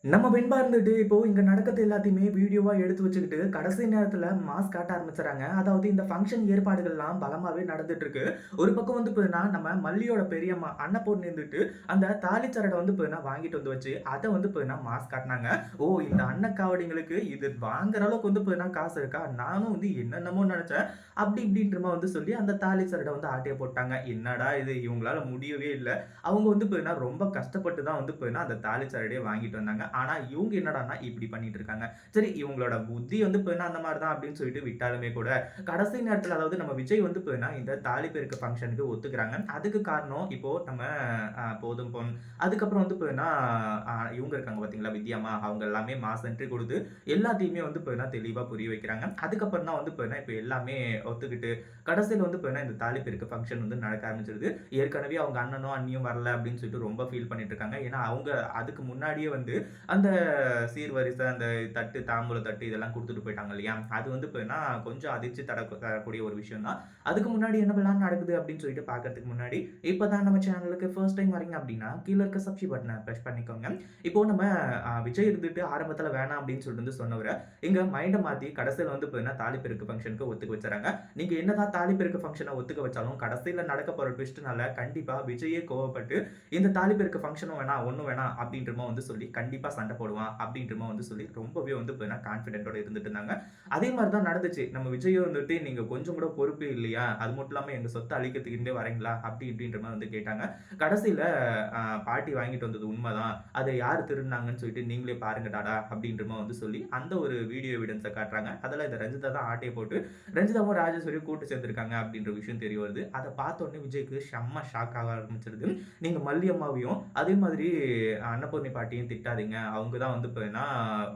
நம்ம வெண்பா இருந்துட்டு, இப்போ இங்க நடக்கிறது எல்லாத்தையுமே வீடியோவா எடுத்து வச்சுக்கிட்டு, கடைசி நேரத்துல மாஸ் காட்ட ஆரம்பிச்சுர்றாங்க. அதாவது இந்த ஃபங்ஷன் ஏற்பாடுகள்லாம் பலமாவே நடந்துட்டு இருக்கு. ஒரு பக்கம் வந்து பார்த்தீங்கன்னா, நம்ம மல்லியோட பெரியம்மா அன்னபூர்ணி இருந்துட்டு, அந்த தாலி சரட வந்து பார்த்தீங்கன்னா வாங்கிட்டு வந்து வச்சு, அத வந்து பார்த்தீங்கன்னா மாஸ் காட்டுனாங்க. ஓ! இந்த அன்னக்காவடிங்களுக்கு இது வாங்குற அளவுக்கு வந்து பார்த்தீங்கன்னா காசு இருக்கா? நானும் வந்து என்னென்னமோ நெனச்சேன். அப்படி இப்படின்ற மாரி வந்து சொல்லி, அந்த தாலி சரட வந்து ஆட்டைய போட்டாங்க. என்னடா இது! இவங்களால முடியவே இல்ல. அவங்க வந்து பார்த்தீங்கன்னா, ரொம்ப கஷ்டப்பட்டு தான் வந்து பார்த்தீங்கன்னா, அந்த தாலி சரடயே வாங்கிட்டு வந்தாங்க. ஆனா, இவங்க என்னடான்னா இப்படி பண்ணிட்டு இருக்காங்க. சரி இவங்களோட புத்தி வந்து பார்த்தீங்கன்னா, அந்த மாரி தான் அப்படின்னு சொல்லிட்டு விட்டாலுமே கூட, கடைசி நேரத்தில அதாவது நம்ம விஜய் வந்து பார்த்தீங்கன்னா, இந்த தாலி பெருக்கு ஃபங்ஷனுக்கு ஒத்துக்கிறாங்க. அதுக்கு காரணம் இப்போ நம்ம போதும் பொன் அதுக்கப்புறம் வந்து பார்த்தீங்கன்னா, இவங்க இருக்காங்க பார்த்தீங்களா, வித்யாம்மா அவங்க எல்லாமே மாஸ் என்ட்ரி குடுத்து எல்லாத்தையுமே வந்து பார்த்தீங்கன்னா, தெளிவா புரிய வைக்கிறாங்க. அதுக்கப்புறம் தான் வந்து பார்த்தீங்கன்னா, இப்ப எல்லாமே ஒத்துக்கிட்டு கடைசியில வந்து பார்த்தீங்கன்னா, இந்த தாலி பெருக்கு ஃபங்ஷன் வந்து நடக்க ஆரம்பிச்சிருது. ஏற்கனவே அவங்க அண்ணனும், அண்ணியும் வரல அப்படின்னு சொல்லிட்டு ரொம்ப ஃபீல் பண்ணிட்டு இருக்காங்க. ஏன்னா, அவங்க அதுக்கு முன்னாடியே வந்து அந்த சீர்வரிசை, அந்த தட்டு, தாம்பூல தட்டு இதெல்லாம் குடுத்துட்டு போயிட்டாங்க இல்லையா? அது வந்து பார்த்தீங்கன்னா, கொஞ்சம் அதிர்ச்சி தரக்கூடிய ஒரு விஷயம் தான். அதுக்கு முன்னாடி என்னவெல்லாம் நடக்குது அப்படின்னு சொல்லிட்டு பார்க்கறதுக்கு முன்னாடி, இப்ப தான் நம்ம சேனலுக்கு ஃபர்ஸ்ட் டைம் வரீங்க அப்படின்னா, கீழ இருக்க சப்ஸ்கிரைப் பட்டன பிரஸ் பண்ணிக்கோங்க. இப்போ நம்ம விஜய் இருந்துட்டு ஆரம்பத்தில வேணாம் அப்படின்னு சொல்லிட்டு வந்து சொன்னவர, எங்க மைண்ட மாத்தி கடைசியில வந்து பார்த்தீங்கன்னா, தாலி பெருக்கு ஃபங்ஷனுக்கு ஒத்துக்க வச்சுர்றாங்க. நீங்க என்னதான் தாலி பெருக்கு ஃபங்ஷன ஒத்துக்க வச்சாலும், கடைசியில நடக்க போற ட்விஸ்ட்னால கண்டிப்பா விஜயே கோவப்பட்டு, இந்த தாலி பெருக்கு ஃபங்ஷனும் வேணாம், ஒண்ணும் வேணாம் அப்படின்ற மாரி வந்து சொல்லி கண்டிப்பா சண்டை போடுவான் அப்படின்ற மாரி வந்து சொல்லி ரொம்பவே வந்து பார்த்தீங்கன்னா கான்ஃபிடென்ட்டோட இருந்துட்டு இருந்தாங்க. அதே மாரி தான் நடந்துச்சு. நம்ம விஜயும் வந்துட்டு நீங்க கொஞ்சம் கூட பொறுப்பே இல்லையா? அது மட்டும் இல்லாம எங்க சொத்த அழிக்கிறதுக்குன்னே வரீங்களா? அப்படி இப்படின்ற மாரி வந்து கேட்டாங்க. கடைசியில பாட்டி வாங்கிட்டு வந்தது உண்மதான். அத யார் திருடுனாங்கன்னு சொல்லிட்டு நீங்களே பாருங்க டாடா அப்படின்ற மாரி வந்து சொல்லி அந்த ஒரு வீடியோ எவிடன்ஸ காட்டுறாங்க. அதுல இந்த ரஞ்சிதா தான் ஆட்டைய போட்டு ரஞ்சிதாவும் ராஜேஸ்வரியும் கூட்டு சேர்ந்திருக்காங்க அப்படின்ற விஷயம் தெரிய வருது. அத பார்த்த உடனே விஜய்க்கு செம்ம ஷாக் ஆக ஆரம்பிச்சிருது. நீங்க மல்லி அம்மாவையும், அதே மாதிரி அன்னபூர்ணி பாட்டியும் திட்டாதீங்க. அவங்க தான் வந்து பார்த்தீங்கன்னா,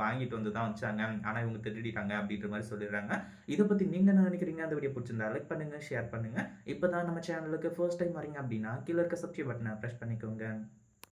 வாங்கிட்டு வந்து தான் வச்சாங்க. ஆனா இவங்க திருடிட்டாங்க அப்படின்ற மாரி சொல்லிடுறாங்க. இத பத்தி நீங்க என்ன நினைக்கிறீங்க? அந்த வீடியோ புடிச்சிருந்தா லைக் பண்ணுங்க, ஷேர் பண்ணுங்க. இப்ப தான் நம்ம சேனலுக்கு ஃபர்ஸ்ட் டைம் வரீங்க அப்படின்னா, கீழ இருக்க சப்ஸ்கிரைப் பட்டன பிரஸ் பண்ணிக்கோங்க.